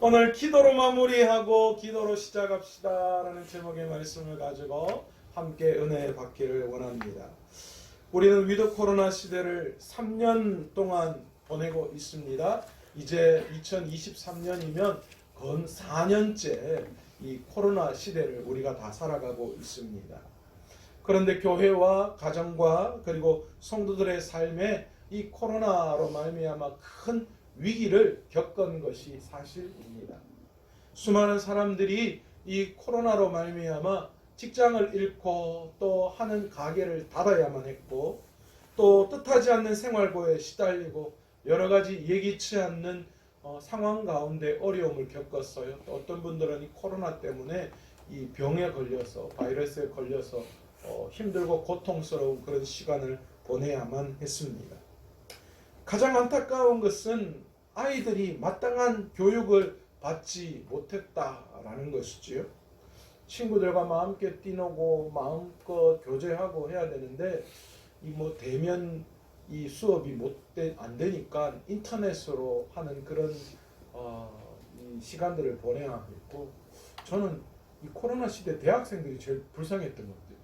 오늘 기도로 마무리하고 기도로 시작합시다 라는 제목의 말씀을 가지고 함께 은혜 받기를 원합니다. 우리는 위드 코로나 시대를 3년 동안 보내고 있습니다. 이제 2023년이면 건 4년째 이 코로나 시대를 우리가 다 살아가고 있습니다. 그런데 교회와 가정과 그리고 성도들의 삶에 이 코로나로 말미암아 큰 위기를 겪은 것이 사실입니다. 수많은 사람들이 이 코로나로 말미암아 직장을 잃고 또 하는 가게를 닫아야만 했고 또 뜻하지 않는 생활고에 시달리고 여러 가지 예기치 않는 상황 가운데 어려움을 겪었어요. 또 어떤 분들은 이 코로나 때문에 이 병에 걸려서 바이러스에 걸려서 힘들고 고통스러운 그런 시간을 보내야만 했습니다. 가장 안타까운 것은 아이들이 마땅한 교육을 받지 못했다라는 것이지요. 친구들과 마음껏 뛰노고 마음껏 교제하고 해야 되는데 이 대면 이 수업이 안 되니까 인터넷으로 하는 그런 이 시간들을 보내야 했고, 저는 이 코로나 시대 대학생들이 제일 불쌍했던 것 같아요.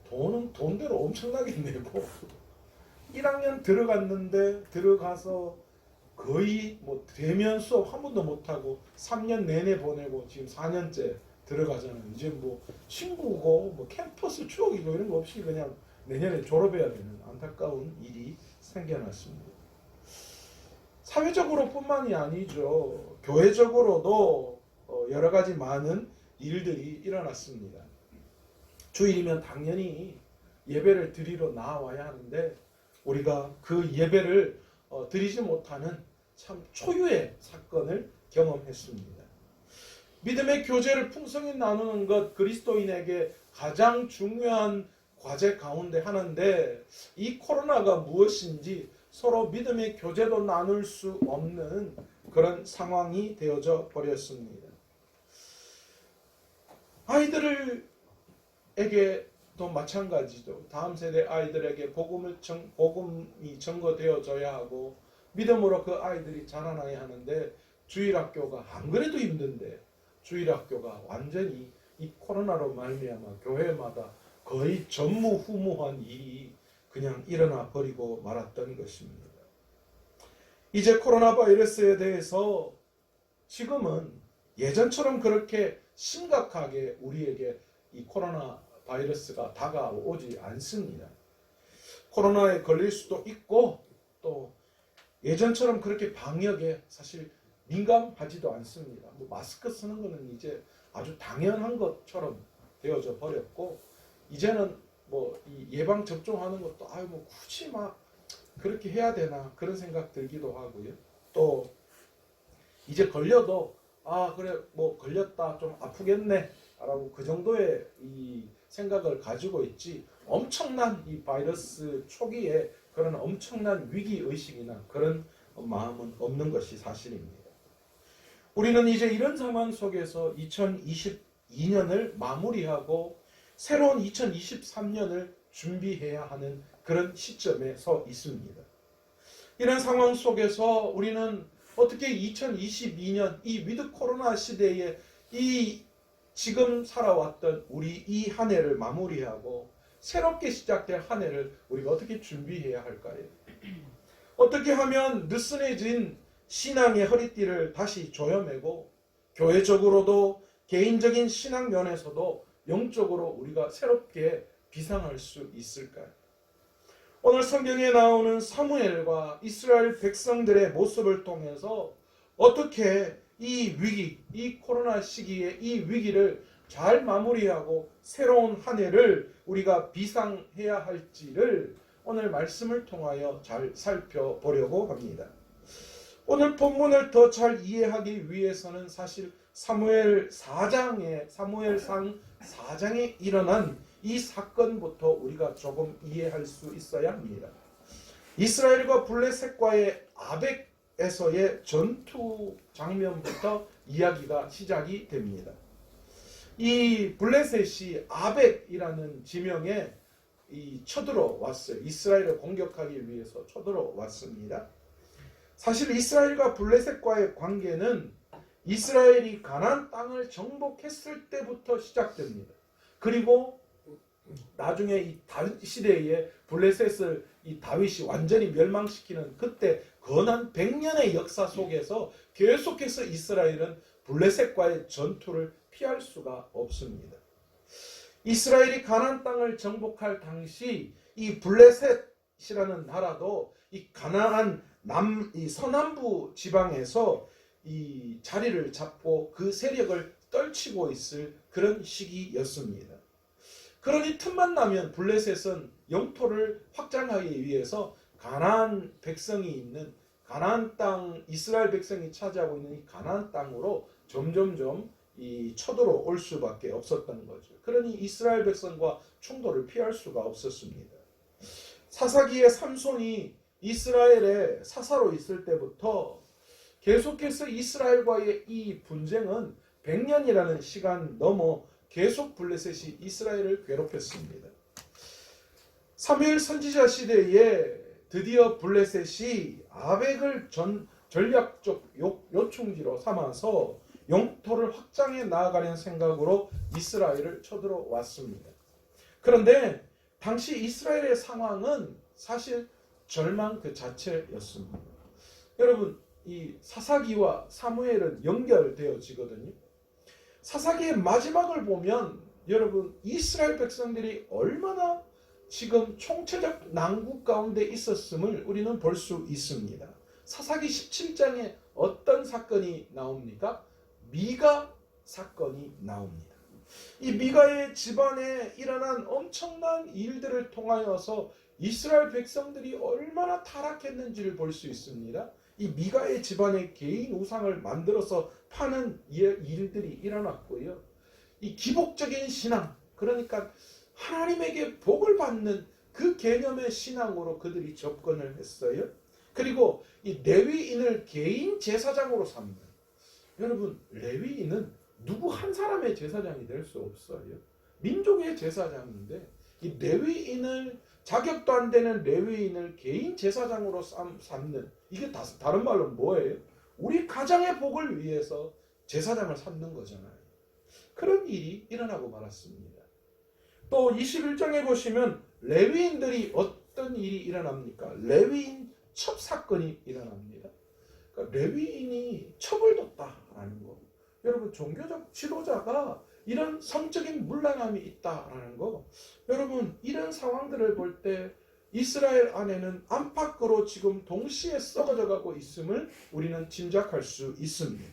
돈은 돈대로 엄청나게 내고 1학년 들어가서 거의 대면 수업 한 번도 못하고 3년 내내 보내고 지금 4년째 들어가잖아요. 이제 친구고 캠퍼스 추억이고 이런 거 없이 그냥 내년에 졸업해야 되는 안타까운 일이 생겨났습니다. 사회적으로 뿐만이 아니죠. 교회적으로도 여러 가지 많은 일들이 일어났습니다. 주일이면 당연히 예배를 드리러 나와야 하는데 우리가 그 예배를 드리지 못하는 참 초유의 사건을 경험했습니다. 믿음의 교제를 풍성히 나누는 것 그리스도인에게 가장 중요한 과제 가운데 하나인데, 이 코로나가 무엇인지 서로 믿음의 교제도 나눌 수 없는 그런 상황이 되어져 버렸습니다. 아이들에게도 마찬가지죠. 다음 세대 아이들에게 복음이 전거되어져야 하고 믿음으로 그 아이들이 자라나야 하는데, 주일학교가 안 그래도 힘든데 주일학교가 완전히 이 코로나로 말미암아 교회마다 거의 전무후무한 일이 그냥 일어나 버리고 말았던 것입니다. 이제 코로나 바이러스에 대해서 지금은 예전처럼 그렇게 심각하게 우리에게 이 코로나 바이러스가 다가오지 않습니다. 코로나에 걸릴 수도 있고 또 예전처럼 그렇게 방역에 사실 민감하지도 않습니다. 마스크 쓰는 것은 이제 아주 당연한 것처럼 되어져 버렸고, 이제는 이 예방 접종하는 것도 굳이 그렇게 해야 되나 그런 생각 들기도 하고요. 또 이제 걸려도 그래 걸렸다 좀 아프겠네 라고 그 정도의 이 생각을 가지고 있지, 엄청난 이 바이러스 초기에 그런 엄청난 위기의식이나 그런 마음은 없는 것이 사실입니다. 우리는 이제 이런 상황 속에서 2022년을 마무리하고 새로운 2023년을 준비해야 하는 그런 시점에 서 있습니다. 이런 상황 속에서 우리는 어떻게 2022년 이 위드 코로나 시대에 이 지금 살아왔던 우리 이 한 해를 마무리하고 새롭게 시작될 한 해를 우리가 어떻게 준비해야 할까요? 어떻게 하면 느슨해진 신앙의 허리띠를 다시 조여매고 교회적으로도 개인적인 신앙 면에서도 영적으로 우리가 새롭게 비상할 수 있을까요? 오늘 성경에 나오는 사무엘과 이스라엘 백성들의 모습을 통해서 어떻게 이 위기, 이 코로나 시기에 이 위기를 잘 마무리하고 새로운 한 해를 우리가 비상해야 할지를 오늘 말씀을 통하여 잘 살펴보려고 합니다. 오늘 본문을 더 잘 이해하기 위해서는 사실 사무엘상 4장에 일어난 이 사건부터 우리가 조금 이해할 수 있어야 합니다. 이스라엘과 블레셋과의 아벡에서의 전투 장면부터 이야기가 시작이 됩니다. 이 블레셋이 아벡이라는 지명에 쳐들어왔어요. 이스라엘을 공격하기 위해서 쳐들어왔습니다. 사실 이스라엘과 블레셋과의 관계는 이스라엘이 가나안 땅을 정복했을 때부터 시작됩니다. 그리고 나중에 이 다윗 시대에 블레셋을 이 다윗이 완전히 멸망시키는 그때 건한 100년의 역사 속에서 계속해서 이스라엘은 블레셋과의 전투를 피할 수가 없습니다. 이스라엘이 가나안 땅을 정복할 당시 이 블레셋이라는 나라도 이 가나안 이 서남부 지방에서 이 자리를 잡고 그 세력을 떨치고 있을 그런 시기였습니다. 그러니 틈만 나면 블레셋은 영토를 확장하기 위해서 가나안 백성이 있는 가나안 땅, 이스라엘 백성이 차지하고 있는 이 가나안 땅으로 점점점 이 쳐들어올 수밖에 없었던 거죠. 그러니 이스라엘 백성과 충돌을 피할 수가 없었습니다. 사사기의 삼손이 이스라엘의 사사로 있을 때부터 계속해서 이스라엘과의 이 분쟁은 100년이라는 시간 넘어 계속 블레셋이 이스라엘을 괴롭혔습니다. 사무엘 선지자 시대에 드디어 블레셋이 아벡을 전략적 요충지로 삼아서 영토를 확장해 나아가려는 생각으로 이스라엘을 쳐들어왔습니다. 그런데 당시 이스라엘의 상황은 사실 절망 그 자체였습니다. 여러분, 이 사사기와 사무엘은 연결되어지거든요. 사사기의 마지막을 보면 여러분 이스라엘 백성들이 얼마나 지금 총체적 난국 가운데 있었음을 우리는 볼 수 있습니다. 사사기 17장에 어떤 사건이 나옵니까? 미가 사건이 나옵니다. 이 미가의 집안에 일어난 엄청난 일들을 통하여서 이스라엘 백성들이 얼마나 타락했는지를 볼 수 있습니다. 이 미가의 집안에 개인 우상을 만들어서 파는 일들이 일어났고요. 이 기복적인 신앙, 그러니까 하나님에게 복을 받는 그 개념의 신앙으로 그들이 접근을 했어요. 그리고 이 레위인을 개인 제사장으로 삼는. 여러분, 레위인은 누구 한 사람의 제사장이 될 수 없어요. 민족의 제사장인데 이 레위인을 자격도 안 되는 레위인을 개인 제사장으로 삼는, 이게 다른 말로 뭐예요? 우리 가정의 복을 위해서 제사장을 삼는 거잖아요. 그런 일이 일어나고 말았습니다. 또 21장에 보시면 레위인들이 어떤 일이 일어납니까? 레위인 첩 사건이 일어납니다. 그러니까 레위인이 첩을 뒀다라는 거. 여러분, 종교적 지도자가 이런 성적인 문란함이 있다라는 거. 여러분, 이런 상황들을 볼 때 이스라엘 안에는 안팎으로 지금 동시에 썩어져 가고 있음을 우리는 짐작할 수 있습니다.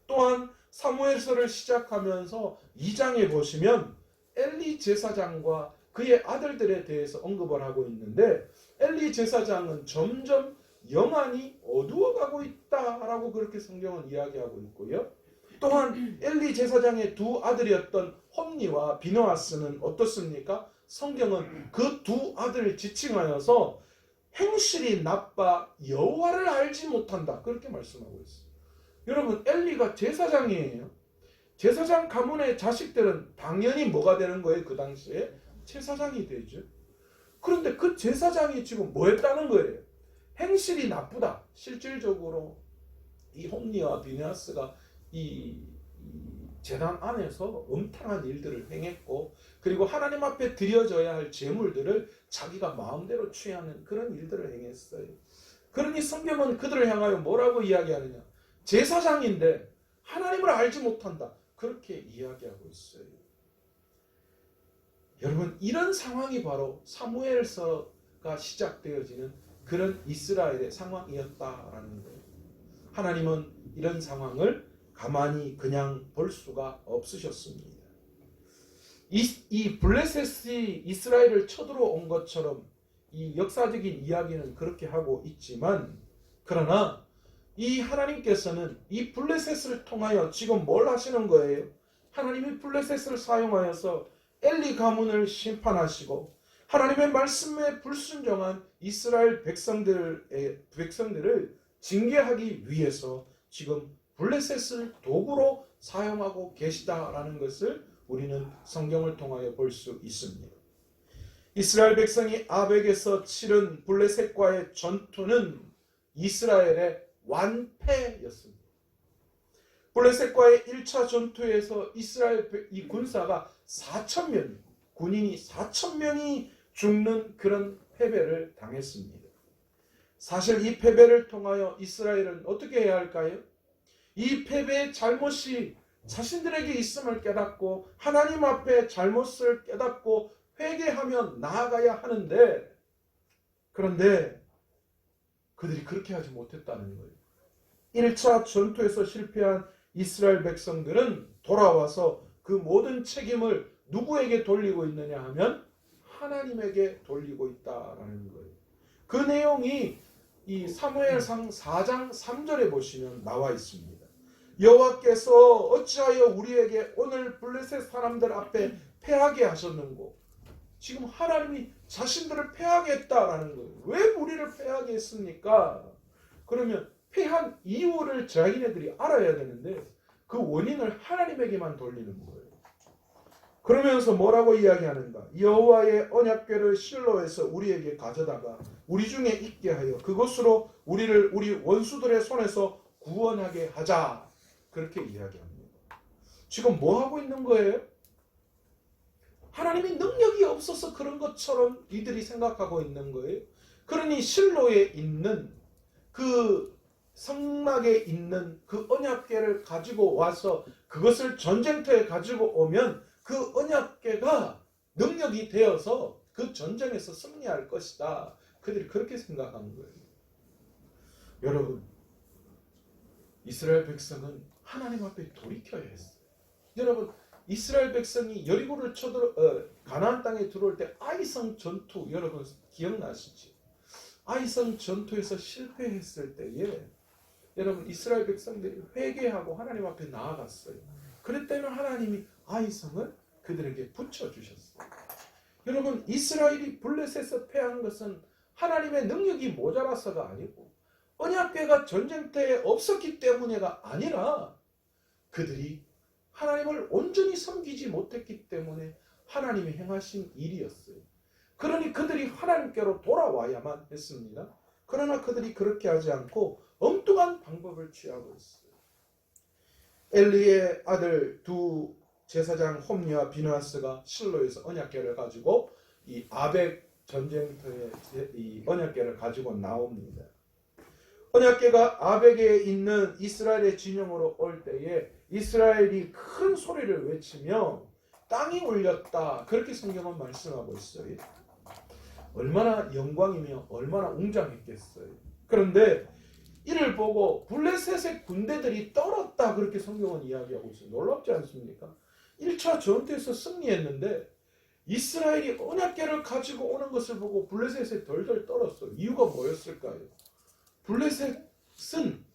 또한 사무엘서를 시작하면서 2장에 보시면 엘리 제사장과 그의 아들들에 대해서 언급을 하고 있는데, 엘리 제사장은 점점 영안이 어두워가고 있다라고 그렇게 성경은 이야기하고 있고요. 또한 엘리 제사장의 두 아들이었던 홈니와 비느하스는 어떻습니까? 성경은 그 두 아들을 지칭하여서 행실이 나빠 여호와를 알지 못한다, 그렇게 말씀하고 있어요. 여러분, 엘리가 제사장이에요. 제사장 가문의 자식들은 당연히 뭐가 되는 거예요? 그 당시에 제사장이 되죠. 그런데 그 제사장이 지금 뭐 했다는 거예요? 행실이 나쁘다. 실질적으로 이 홈니와 비느하스가 이 제단 안에서 음탕한 일들을 행했고, 그리고 하나님 앞에 드려져야 할 제물들을 자기가 마음대로 취하는 그런 일들을 행했어요. 그러니 성경은 그들을 향하여 뭐라고 이야기하느냐? 제사장인데 하나님을 알지 못한다, 그렇게 이야기하고 있어요. 여러분, 이런 상황이 바로 사무엘서가 시작되어지는 그런 이스라엘의 상황이었다라는 거예요. 하나님은 이런 상황을 가만히 그냥 볼 수가 없으셨습니다. 이 블레셋이 이스라엘을 쳐들어온 것처럼 이 역사적인 이야기는 그렇게 하고 있지만, 그러나 이 하나님께서는 이 블레셋을 통하여 지금 뭘 하시는 거예요? 하나님이 블레셋을 사용하여서 엘리 가문을 심판하시고 하나님의 말씀에 불순종한 이스라엘 백성들을 징계하기 위해서 지금 블레셋을 도구로 사용하고 계시다라는 것을 우리는 성경을 통하여 볼 수 있습니다. 이스라엘 백성이 아벡에서 치른 블레셋과의 전투는 이스라엘의 완패였습니다. 블레셋과의 1차 전투에서 이스라엘 이 군사가 4,000명, 군인이 4,000명이 죽는 그런 패배를 당했습니다. 사실 이 패배를 통하여 이스라엘은 어떻게 해야 할까요? 이 패배의 잘못이 자신들에게 있음을 깨닫고 하나님 앞에 잘못을 깨닫고 회개하며 나아가야 하는데, 그런데 그들이 그렇게 하지 못했다는 거예요. 1차 전투에서 실패한 이스라엘 백성들은 돌아와서 그 모든 책임을 누구에게 돌리고 있느냐 하면 하나님에게 돌리고 있다라는 거예요. 그 내용이 이 사무엘상 4장 3절에 보시면 나와 있습니다. 여호와께서 어찌하여 우리에게 오늘 블레셋 사람들 앞에 패하게 하셨는고. 지금 하나님이 자신들을 패하게 했다라는 거예요. 왜 우리를 패하게 했습니까? 그러면 패한 이유를 자기네들이 알아야 되는데 그 원인을 하나님에게만 돌리는 거예요. 그러면서 뭐라고 이야기하는가? 여호와의 언약궤를 실로에서 우리에게 가져다가 우리 중에 있게 하여 그것으로 우리를 우리 원수들의 손에서 구원하게 하자. 그렇게 이야기합니다. 지금 뭐 하고 있는 거예요? 하나님이 능력이 없어서 그런 것처럼 이들이 생각하고 있는 거예요. 그러니 실로에 있는 그 성막에 있는 그 언약궤를 가지고 와서 그것을 전쟁터에 가지고 오면 그 언약궤가 능력이 되어서 그 전쟁에서 승리할 것이다. 그들이 그렇게 생각하는 거예요. 여러분, 이스라엘 백성은 하나님 앞에 돌이켜야 했어요. 여러분, 이스라엘 백성이 여리고를 가나안 땅에 들어올 때 아이성 전투, 여러분 기억나시죠? 아이성 전투에서 실패했을 때에 여러분 이스라엘 백성들이 회개하고 하나님 앞에 나아갔어요. 그랬더니 하나님이 아이성을 그들에게 붙여주셨어요. 여러분, 이스라엘이 블레셋에서 패한 것은 하나님의 능력이 모자라서가 아니고 언약궤가 전쟁터에 없었기 때문에가 아니라 그들이 하나님을 온전히 섬기지 못했기 때문에 하나님이 행하신 일이었어요. 그러니 그들이 하나님께로 돌아와야만 했습니다. 그러나 그들이 그렇게 하지 않고 엉뚱한 방법을 취하고 있어요. 엘리의 아들 두 제사장 홈리와 비느하스가 실로에서 언약궤를 가지고 이 아벡 전쟁터에 이 언약궤를 가지고 나옵니다. 언약궤가 아벡에 있는 이스라엘의 진영으로 올 때에 이스라엘이 큰 소리를 외치며 땅이 울렸다. 그렇게 성경은 말씀하고 있어요. 얼마나 영광이며 얼마나 웅장했겠어요. 그런데 이를 보고 블레셋의 군대들이 떨었다. 그렇게 성경은 이야기하고 있어요. 놀랍지 않습니까? 1차 전투에서 승리했는데 이스라엘이 언약궤를 가지고 오는 것을 보고 블레셋에 덜덜 떨었어요. 이유가 뭐였을까요? 블레셋은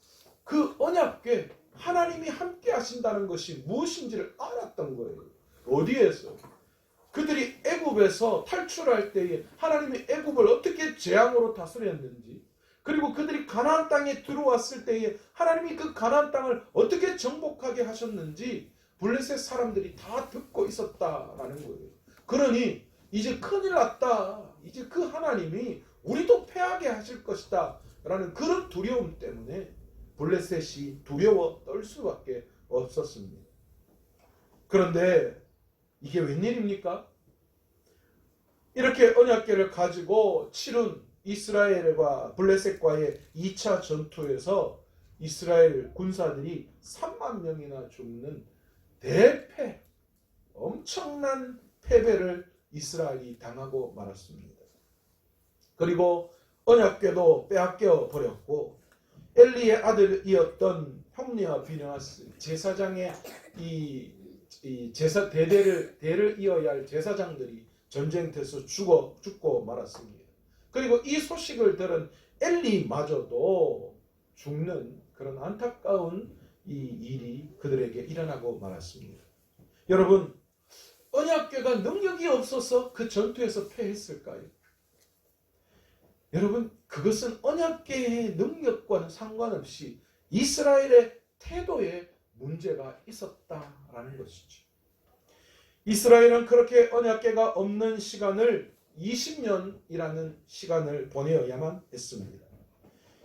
그 언약궤 하나님이 함께 하신다는 것이 무엇인지를 알았던 거예요. 어디에서? 그들이 애굽에서 탈출할 때에 하나님이 애굽을 어떻게 재앙으로 다스렸는지, 그리고 그들이 가나안 땅에 들어왔을 때에 하나님이 그 가나안 땅을 어떻게 정복하게 하셨는지 블레셋 사람들이 다 듣고 있었다라는 거예요. 그러니 이제 큰일 났다. 이제 그 하나님이 우리도 패하게 하실 것이다 라는 그런 두려움 때문에 블레셋이 두려워 떨 수밖에 없었습니다. 그런데 이게 웬일입니까? 이렇게 언약궤를 가지고 치른 이스라엘과 블레셋과의 2차 전투에서 이스라엘 군사들이 3만 명이나 죽는 대패, 엄청난 패배를 이스라엘이 당하고 말았습니다. 그리고 언약궤도 빼앗겨 버렸고 엘리의 아들이었던 홈리와 비느하스 제사장의 이 제사 대를 이어야 할 제사장들이 전쟁터에서 죽고 말았습니다. 그리고 이 소식을 들은 엘리마저도 죽는 그런 안타까운 이 일이 그들에게 일어나고 말았습니다. 여러분, 언약궤가 능력이 없어서 그 전투에서 패했을까요? 여러분, 그것은 언약궤의 능력과는 상관없이 이스라엘의 태도에 문제가 있었다라는 것이죠. 이스라엘은 그렇게 언약궤가 없는 시간을 20년이라는 시간을 보내어야만 했습니다.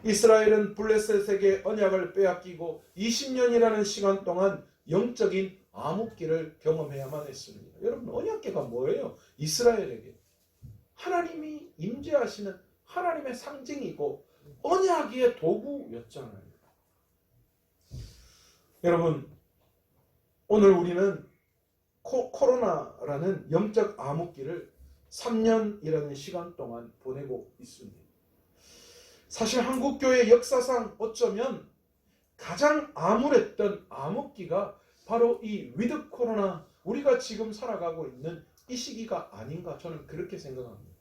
이스라엘은 블레셋에게 언약을 빼앗기고 20년이라는 시간 동안 영적인 암흑기를 경험해야만 했습니다. 여러분, 언약궤가 뭐예요? 이스라엘에게 하나님이 임재하시는 하나님의 상징이고 언약의 도구였잖아요. 여러분, 오늘 우리는 코로나라는 영적 암흑기를 3년이라는 시간 동안 보내고 있습니다. 사실 한국교회 역사상 어쩌면 가장 암울했던 암흑기가 바로 이 위드 코로나, 우리가 지금 살아가고 있는 이 시기가 아닌가, 저는 그렇게 생각합니다.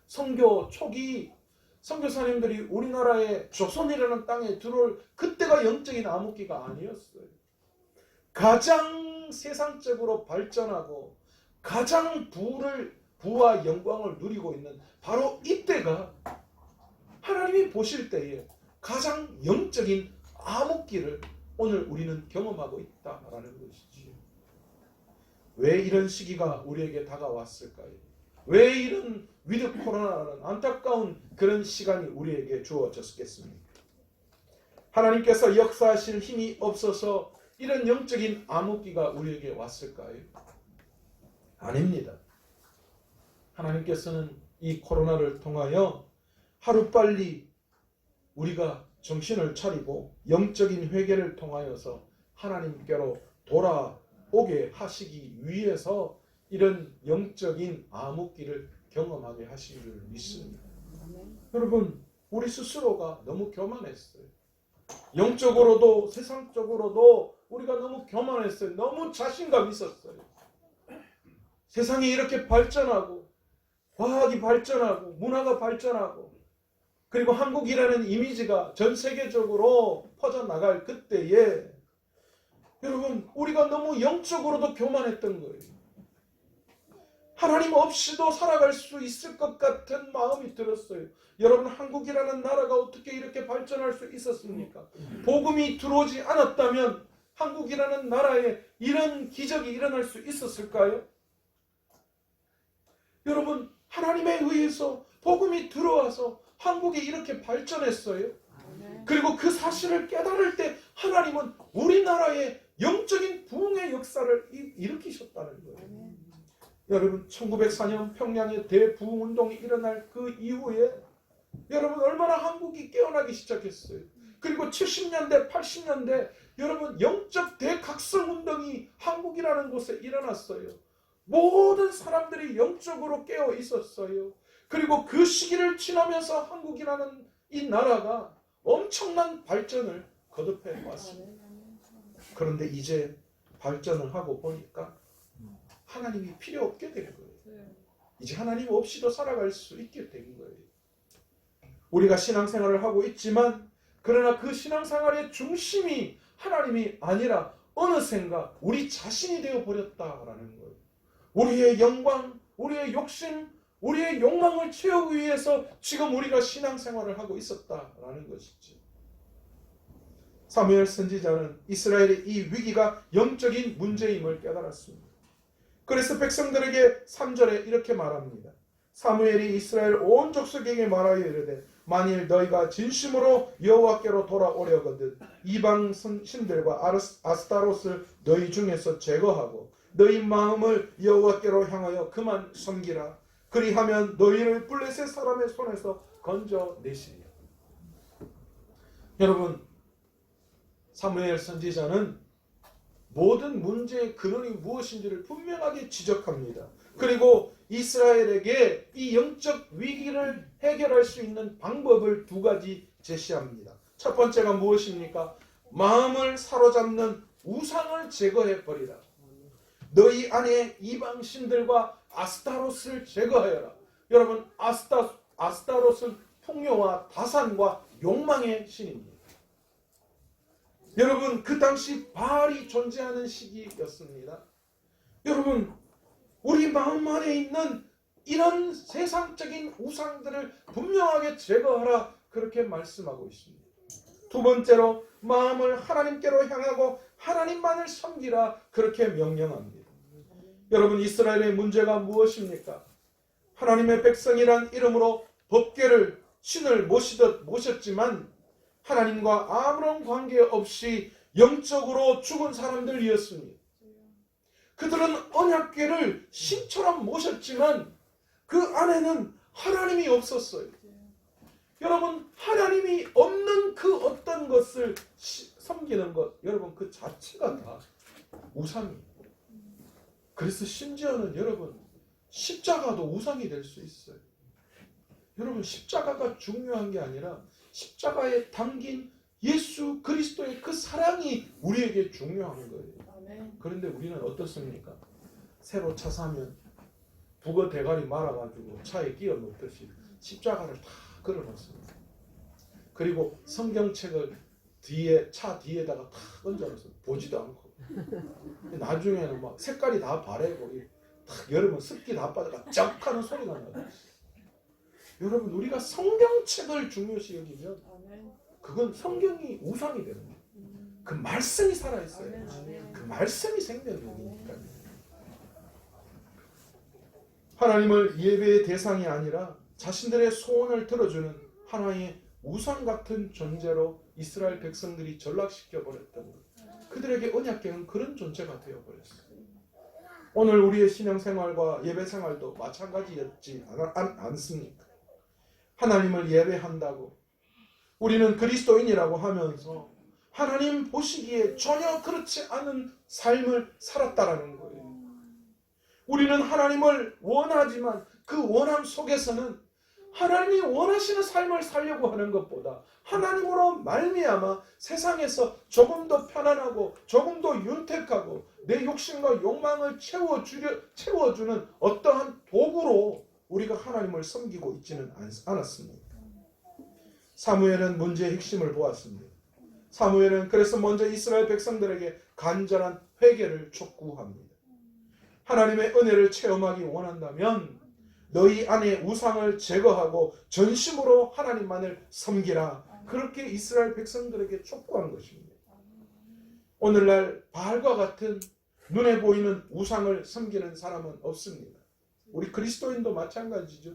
선교 초기 선교사님들이 우리나라의 조선이라는 땅에 들어올 그때가 영적인 암흑기가 아니었어요. 가장 세상적으로 발전하고 가장 부와 영광을 누리고 있는 바로 이때가 하나님이 보실 때에 가장 영적인 암흑기를 오늘 우리는 경험하고 있다라는 것이지요. 왜 이런 시기가 우리에게 다가왔을까요? 왜 이런 위드 코로나라는 안타까운 그런 시간이 우리에게 주어졌겠습니까? 하나님께서 역사하실 힘이 없어서 이런 영적인 암흑기가 우리에게 왔을까요? 아닙니다. 하나님께서는 이 코로나를 통하여 하루빨리 우리가 정신을 차리고 영적인 회개를 통하여서 하나님께로 돌아오게 하시기 위해서 이런 영적인 암흑기를 경험하게 하신 줄 믿습니다. 여러분, 우리 스스로가 너무 교만했어요. 영적으로도 세상적으로도 우리가 너무 교만했어요. 너무 자신감 있었어요. 세상이 이렇게 발전하고 과학이 발전하고 문화가 발전하고 그리고 한국이라는 이미지가 전 세계적으로 퍼져나갈 그때에 여러분, 우리가 너무 영적으로도 교만했던 거예요. 하나님 없이도 살아갈 수 있을 것 같은 마음이 들었어요. 여러분, 한국이라는 나라가 어떻게 이렇게 발전할 수 있었습니까? 복음이 들어오지 않았다면 한국이라는 나라에 이런 기적이 일어날 수 있었을까요? 여러분, 하나님에 의해서 복음이 들어와서 한국이 이렇게 발전했어요. 그리고 그 사실을 깨달을 때 하나님은 우리나라의 영적인 부흥의 역사를 일으키셨다는 거예요. 여러분, 1904년 평양의 대부흥운동이 일어날 그 이후에 여러분 얼마나 한국이 깨어나기 시작했어요. 그리고 70년대, 80년대 여러분 영적 대각성운동이 한국이라는 곳에 일어났어요. 모든 사람들이 영적으로 깨어 있었어요. 그리고 그 시기를 지나면서 한국이라는 이 나라가 엄청난 발전을 거듭해 왔습니다. 그런데 이제 발전을 하고 보니까 하나님이 필요 없게 된 거예요. 이제 하나님 없이도 살아갈 수 있게 된 거예요. 우리가 신앙생활을 하고 있지만 그러나 그 신앙생활의 중심이 하나님이 아니라 어느샌가 우리 자신이 되어버렸다라는 거예요. 우리의 영광, 우리의 욕심, 우리의 욕망을 채우기 위해서 지금 우리가 신앙생활을 하고 있었다라는 것이죠. 사무엘 선지자는 이스라엘의 이 위기가 영적인 문제임을 깨달았습니다. 그래서 백성들에게 3절에 이렇게 말합니다. 사무엘이 이스라엘 온 족속에게 말하여 이르되 만일 너희가 진심으로 여호와께로 돌아오려거든 이방 신들과 아스타롯을 너희 중에서 제거하고 너희 마음을 여호와께로 향하여 그만 섬기라. 그리하면 너희를 블레셋 사람의 손에서 건져내시리라. 여러분, 사무엘 선지자는 모든 문제의 근원이 무엇인지를 분명하게 지적합니다. 그리고 이스라엘에게 이 영적 위기를 해결할 수 있는 방법을 2가지 제시합니다. 첫 번째가 무엇입니까? 마음을 사로잡는 우상을 제거해 버리라. 너희 안에 이방 신들과 아스타롯을 제거하여라. 여러분, 아스타롯은 풍요와 다산과 욕망의 신입니다. 여러분, 그 당시 바알이 존재하는 시기였습니다. 여러분, 우리 마음 안에 있는 이런 세상적인 우상들을 분명하게 제거하라, 그렇게 말씀하고 있습니다. 2번째로 마음을 하나님께로 향하고 하나님만을 섬기라, 그렇게 명령합니다. 여러분, 이스라엘의 문제가 무엇입니까? 하나님의 백성이란 이름으로 법궤를 신을 모셨지만 하나님과 아무런 관계 없이 영적으로 죽은 사람들이었습니다. 그들은 언약궤를 신처럼 모셨지만 그 안에는 하나님이 없었어요. 여러분, 하나님이 없는 그 어떤 것을 섬기는 것, 여러분 그 자체가 다 우상이에요. 그래서 심지어는 여러분 십자가도 우상이 될 수 있어요. 여러분, 십자가가 중요한 게 아니라 십자가에 담긴 예수 그리스도의 그 사랑이 우리에게 중요한 거예요. 그런데 우리는 어떻습니까? 새로 차 사면 북어 대가리 말아가지고 차에 끼워 넣듯이 십자가를 다 걸어놓습니다. 그리고 성경책을 차 뒤에다가 다 얹어놓습니다. 보지도 않고. 나중에는 막 색깔이 다 바래고 탁 열으면 습기 다 빠져가 쩍 하는 소리가 나요. 여러분, 우리가 성경책을 중요시 여기면 그건 성경이 우상이 되는 거예요. 그 말씀이 살아있어요. 그 말씀이 생명이니까. 하나님을 예배의 대상이 아니라 자신들의 소원을 들어주는 하나의 우상 같은 존재로 이스라엘 백성들이 전락시켜 버렸던 것. 그들에게 언약궤는 그런 존재가 되어버렸어요. 오늘 우리의 신앙생활과 예배생활도 마찬가지였지 않습니까? 하나님을 예배한다고 우리는 그리스도인이라고 하면서 하나님 보시기에 전혀 그렇지 않은 삶을 살았다라는 거예요. 우리는 하나님을 원하지만 그 원함 속에서는 하나님이 원하시는 삶을 살려고 하는 것보다 하나님으로 말미암아 세상에서 조금 더 편안하고 조금 더 윤택하고 내 욕심과 욕망을 채워주는 어떠한 도구로 우리가 하나님을 섬기고 있지는 않았습니다. 사무엘은 문제의 핵심을 보았습니다. 사무엘은 그래서 먼저 이스라엘 백성들에게 간절한 회개를 촉구합니다. 하나님의 은혜를 체험하기 원한다면 너희 안에 우상을 제거하고 전심으로 하나님만을 섬기라. 그렇게 이스라엘 백성들에게 촉구한 것입니다. 오늘날 바알과 같은 눈에 보이는 우상을 섬기는 사람은 없습니다. 우리 그리스도인도 마찬가지죠.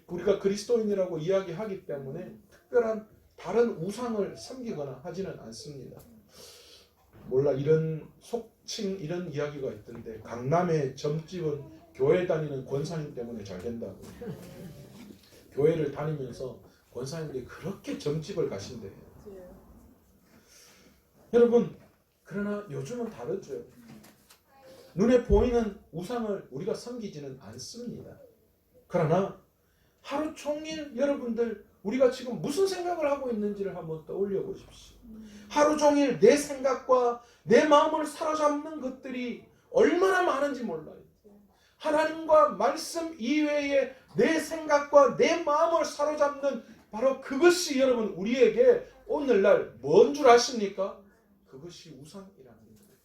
우리가 그리스도인이라고 이야기하기 때문에 특별한 다른 우상을 섬기거나 하지는 않습니다. 몰라, 이런 속칭 이런 이야기가 있던데 강남의 점집은 교회 다니는 권사님 때문에 잘 된다고. 교회를 다니면서 권사님들이 그렇게 점집을 가신대요. 여러분, 그러나 요즘은 다르죠. 눈에 보이는 우상을 우리가 섬기지는 않습니다. 그러나 하루 종일 여러분들 우리가 지금 무슨 생각을 하고 있는지를 한번 떠올려 보십시오. 하루 종일 내 생각과 내 마음을 사로잡는 것들이 얼마나 많은지 몰라요. 하나님과 말씀 이외에 내 생각과 내 마음을 사로잡는 바로 그것이 여러분 우리에게 오늘날 뭔 줄 아십니까? 그것이 우상이라는 거예요.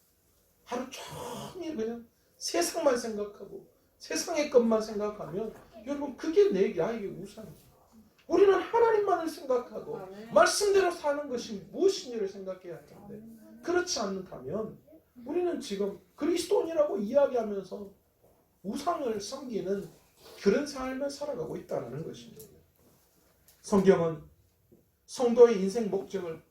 하루 종일 그냥 세상만 생각하고 세상의 것만 생각하면 여러분 그게 나에게 우상이에요. 우리는 하나님만을 생각하고 말씀대로 사는 것이 무엇인지를 생각해야 하는데 그렇지 않다면 우리는 지금 그리스도인이라고 이야기하면서 우상을 섬기는 그런 삶을 살아가고 있다는 것입니다. 성경은 성도의 인생 목적을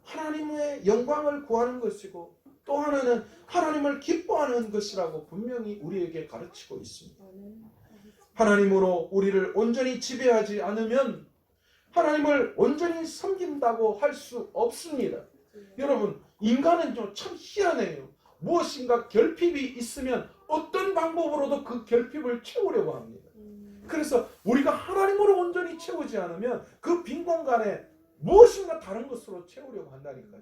하나님의 영광을 구하는 것이고 또 하나는 하나님을 기뻐하는 것이라고 분명히 우리에게 가르치고 있습니다. 하나님으로 우리를 온전히 지배하지 않으면 하나님을 온전히 섬긴다고 할 수 없습니다. 여러분, 인간은 참 희한해요. 무엇인가 결핍이 있으면 어떤 방법으로도 그 결핍을 채우려고 합니다. 그래서 우리가 하나님으로 온전히 채우지 않으면 그 빈 공간에 무엇인가 다른 것으로 채우려고 한다니까요.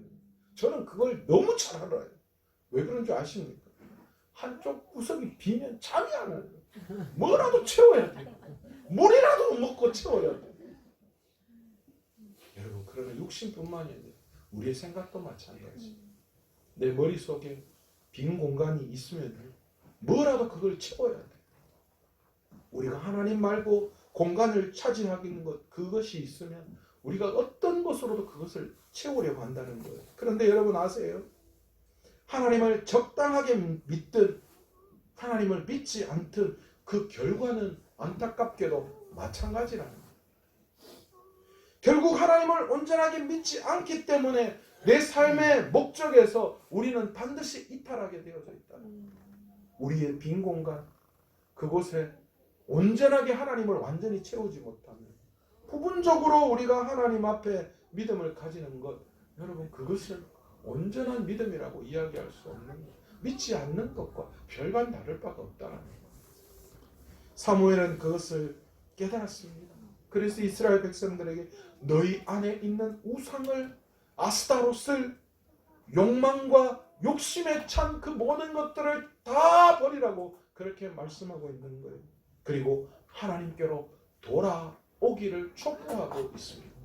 저는 그걸 너무 잘 알아요. 왜 그런 줄 아십니까? 한쪽 구석이 비면 잠이 안 와요. 뭐라도 채워야 돼요. 물이라도 먹고 채워야 돼요. 여러분, 그러나 육신뿐만이 아니라 우리의 생각도 마찬가지예요. 내 머릿속에 빈 공간이 있으면 뭐라도 그걸 채워야 돼요. 우리가 하나님 말고 공간을 차지하는 것, 그것이 있으면 우리가 어떤 것으로도 그것을 채우려고 한다는 거예요. 그런데 여러분 아세요? 하나님을 적당하게 믿든 하나님을 믿지 않든 그 결과는 안타깝게도 마찬가지라는 거예요. 결국 하나님을 온전하게 믿지 않기 때문에 내 삶의 목적에서 우리는 반드시 이탈하게 되어져 있다. 우리의 빈 공간, 그곳에 온전하게 하나님을 완전히 채우지 못하면 부분적으로 우리가 하나님 앞에 믿음을 가지는 것, 여러분 그것은 온전한 믿음이라고 이야기할 수 없는 것, 믿지 않는 것과 별반 다를 바가 없다는 것. 사무엘은 그것을 깨달았습니다. 그래서 이스라엘 백성들에게 너희 안에 있는 우상을, 아스타롯을, 욕망과 욕심에 찬 그 모든 것들을 다 버리라고 그렇게 말씀하고 있는 거예요. 그리고 하나님께로 돌아오기를 촉구하고 있습니다.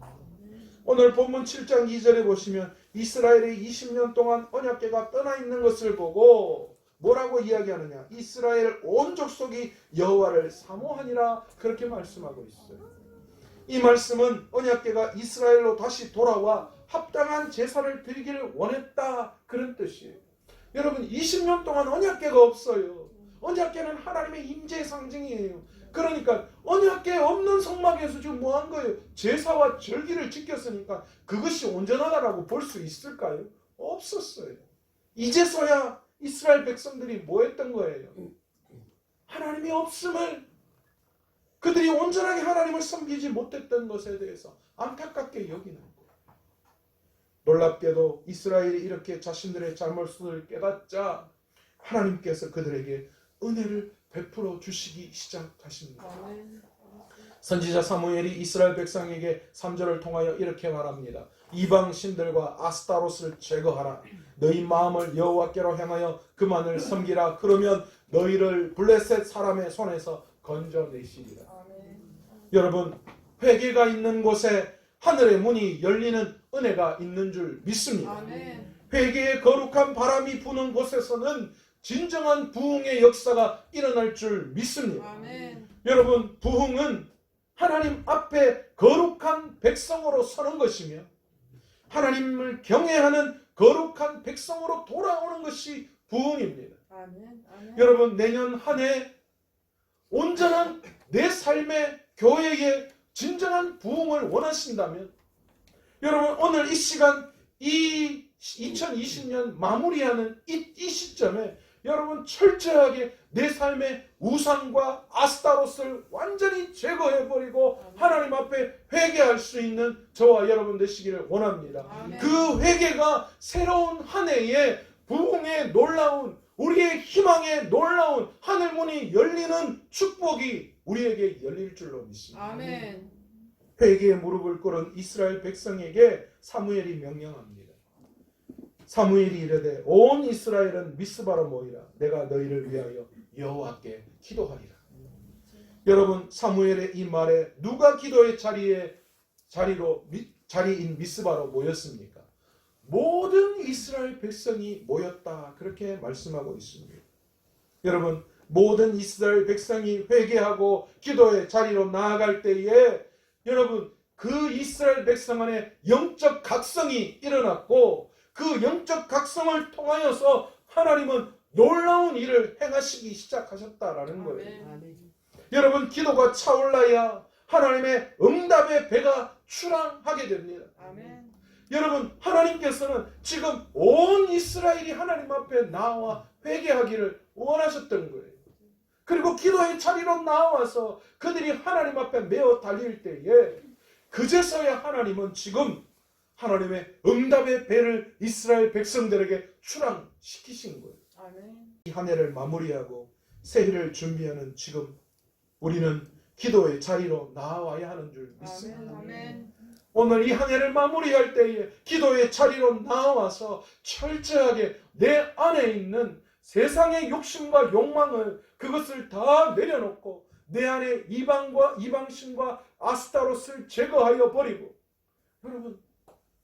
오늘 본문 7장 2절에 보시면 이스라엘이 20년 동안 언약궤가 떠나 있는 것을 보고 뭐라고 이야기하느냐? 이스라엘 온 족속이 여호와를 사모하니라 그렇게 말씀하고 있어요. 이 말씀은 언약궤가 이스라엘로 다시 돌아와 합당한 제사를 드리기를 원했다 그런 뜻이에요. 여러분 20년 동안 언약궤가 없어요. 언약궤는 하나님의 임재의 상징이에요. 그러니까 언약궤 없는 성막에서 지금 뭐 한 거예요? 제사와 절기를 지켰으니까 그것이 온전하다라고 볼 수 있을까요? 없었어요. 이제서야 이스라엘 백성들이 뭐 했던 거예요? 하나님이 없음을, 그들이 온전하게 하나님을 섬기지 못했던 것에 대해서 안타깝게 여기는 거예요. 놀랍게도 이스라엘이 이렇게 자신들의 잘못을 깨닫자 하나님께서 그들에게 은혜를 베풀어 주시기 시작하십니다. 선지자 사무엘이 이스라엘 백성에게 3절을 통하여 이렇게 말합니다. 이방 신들과 아스타롯을 제거하라. 너희 마음을 여호와께로 향하여 그만을 섬기라. 그러면 너희를 블레셋 사람의 손에서 건져내시리라. 여러분 회개가 있는 곳에 하늘의 문이 열리는 은혜가 있는 줄 믿습니다. 회개의 거룩한 바람이 부는 곳에서는 진정한 부흥의 역사가 일어날 줄 믿습니다. 여러분 부흥은 하나님 앞에 거룩한 백성으로 서는 것이며 하나님을 경외하는 거룩한 백성으로 돌아오는 것이 부흥입니다. 여러분 내년 한 해 온전한 내 삶의 교회의 진정한 부흥을 원하신다면 여러분 오늘 이 시간 이 2020년 마무리하는 이 시점에 여러분 철저하게 내 삶의 우상과 아스타롯을 완전히 제거해버리고 하나님 앞에 회개할 수 있는 저와 여러분 되시기를 원합니다. 그 회개가 새로운 한 해에 부흥의 놀라운, 우리의 희망의 놀라운 하늘문이 열리는 축복이 우리에게 열릴 줄로 믿습니다. 회개의 무릎을 꿇은 이스라엘 백성에게 사무엘이 명령합니다. 사무엘이 이르되 온 이스라엘은 미스바로 모이라. 내가 너희를 위하여 여호와께 기도하리라. 여러분 사무엘의 이 말에 누가 기도의 자리인 미스바로 모였습니까? 모든 이스라엘 백성이 모였다 그렇게 말씀하고 있습니다. 여러분 모든 이스라엘 백성이 회개하고 기도의 자리로 나아갈 때에 여러분 그 이스라엘 백성 안에 영적 각성이 일어났고 그 영적 각성을 통하여서 하나님은 놀라운 일을 행하시기 시작하셨다라는 거예요. 여러분 기도가 차올라야 하나님의 응답의 배가 출항하게 됩니다. 여러분 하나님께서는 지금 온 이스라엘이 하나님 앞에 나와 회개하기를 원하셨던 거예요. 그리고 기도의 자리로 나와서 그들이 하나님 앞에 메어 달릴 때에 그제서야 하나님은 지금 하나님의 응답의 배를 이스라엘 백성들에게 출항시키신 거예요. 이 한 해를 마무리하고 새해를 준비하는 지금 우리는 기도의 자리로 나와야 하는 줄 믿습니다. 오늘 이 한 해를 마무리할 때에 기도의 자리로 나와서 철저하게 내 안에 있는 세상의 욕심과 욕망을 그것을 다 내려놓고 내 안에 이방신과 아스타롯을 제거하여 버리고 여러분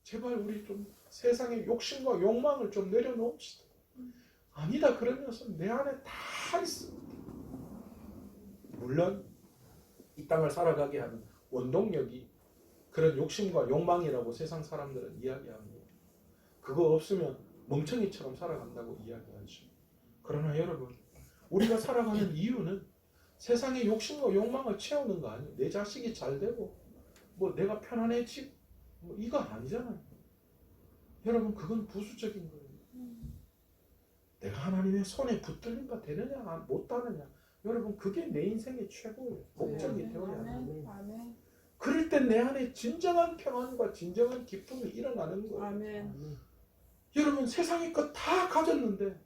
제발 우리 좀 세상의 욕심과 욕망을 좀 내려놓읍시다. 아니다 그러면서 내 안에 다 있습니다. 물론 이 땅을 살아가게 하는 원동력이 그런 욕심과 욕망이라고 세상 사람들은 이야기합니다. 그거 없으면 멍청이처럼 살아간다고 이야기하죠. 그러나 여러분 우리가 살아가는 이유는 세상의 욕심과 욕망을 채우는 거 아니에요. 내 자식이 잘 되고 뭐 내가 편안해지 뭐 이거 아니잖아요. 여러분 그건 부수적인 거예요. 내가 하나님의 손에 붙들린 바 되느냐 못하느냐 여러분 그게 내 인생의 최고의 목적이 되어야 합니다. 아멘. 그럴 때 내 안에 진정한 평안과 진정한 기쁨이 일어나는 거예요. 아멘. 여러분 세상의 것 다 가졌는데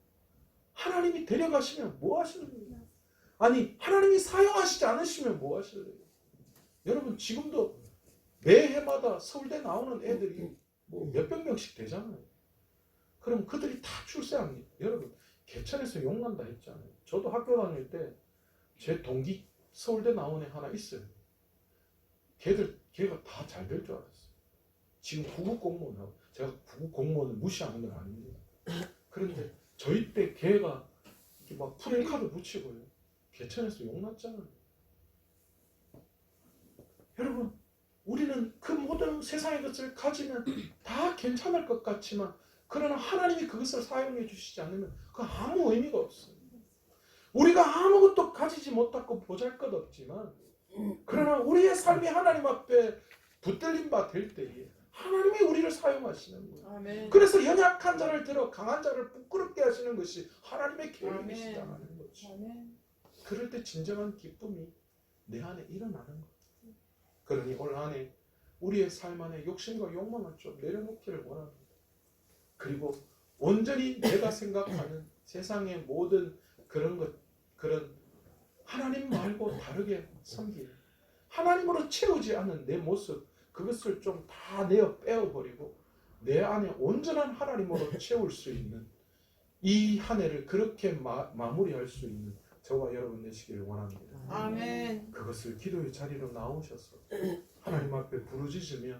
하나님이 데려가시면 뭐 하시는 거예요? 아니 하나님이 사용하시지 않으시면 뭐 하실래요? 여러분 지금도 매해마다 서울대 나오는 애들이 뭐 몇백 명씩 되잖아요. 그럼 그들이 다 출세합니다. 여러분 개천에서 용난다 했잖아요. 저도 학교 다닐 때 제 동기 서울대 나온 애 하나 있어요. 걔가 다 잘 될 줄 알았어요. 지금 구급 공무원하고 제가 구급 공무원을 무시하는 건 아닙니다. 그런데 저희 때 걔가 이렇게 막 프레카드 붙이고요. 개천에서 용났잖아요. 여러분 우리는 그 모든 세상의 것을 가지면 다 괜찮을 것 같지만 그러나 하나님이 그것을 사용해 주시지 않으면 그 아무 의미가 없어요. 우리가 아무것도 가지지 못하고 보잘것없지만 그러나 우리의 삶이 하나님 앞에 붙들린 바 될 때에 하나님이 우리를 사용하시는 거예요. 아멘. 그래서 연약한 자를 들어 강한 자를 부끄럽게 하시는 것이 하나님의 아멘. 계획이시다는 거죠. 아멘. 그럴 때 진정한 기쁨이 내 안에 일어나는 거예요. 그러니 올 한 해 우리의 삶 안에 욕심과 욕망을 좀 내려놓기를 원합니다. 그리고 온전히 내가 생각하는 세상의 모든 그런 하나님 말고 다르게 섬기는 하나님으로 채우지 않은 내 모습 그것을 좀 다 내어 빼어버리고 내 안에 온전한 하나님으로 채울 수 있는 이 한 해를 그렇게 마무리할 수 있는 저와 여러분 되시기를 원합니다. 아멘. 그것을 기도의 자리로 나오셔서 하나님 앞에 부르짖으며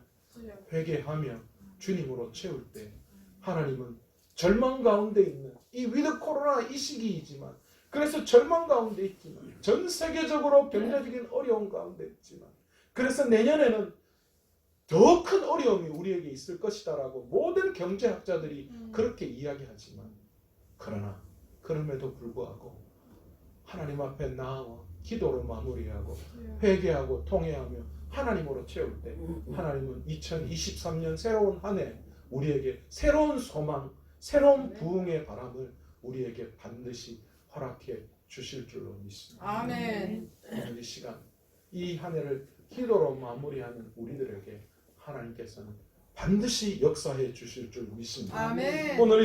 회개하며 주님으로 채울 때 하나님은 절망 가운데 있는 이 위드 코로나 이 시기이지만 그래서 절망 가운데 있지만 전 세계적으로 경제적인 어려움 가운데 있지만 그래서 내년에는 더 큰 어려움이 우리에게 있을 것이다라고 모든 경제학자들이 그렇게 이야기하지만 그러나 그럼에도 불구하고 하나님 앞에 나아와 기도로 마무리하고 회개하고 통회하며 하나님으로 채울 때 하나님은 2023년 새로운 한 해 우리에게 새로운 소망, 새로운 부흥의 바람을 우리에게 반드시 허락해 주실 줄로 믿습니다. 아멘. 오늘 이 시간 이 한 해를 기도로 마무리하는 우리들에게 하나님께서는 반드시 역사해 주실 줄 믿습니다. 아멘. 오늘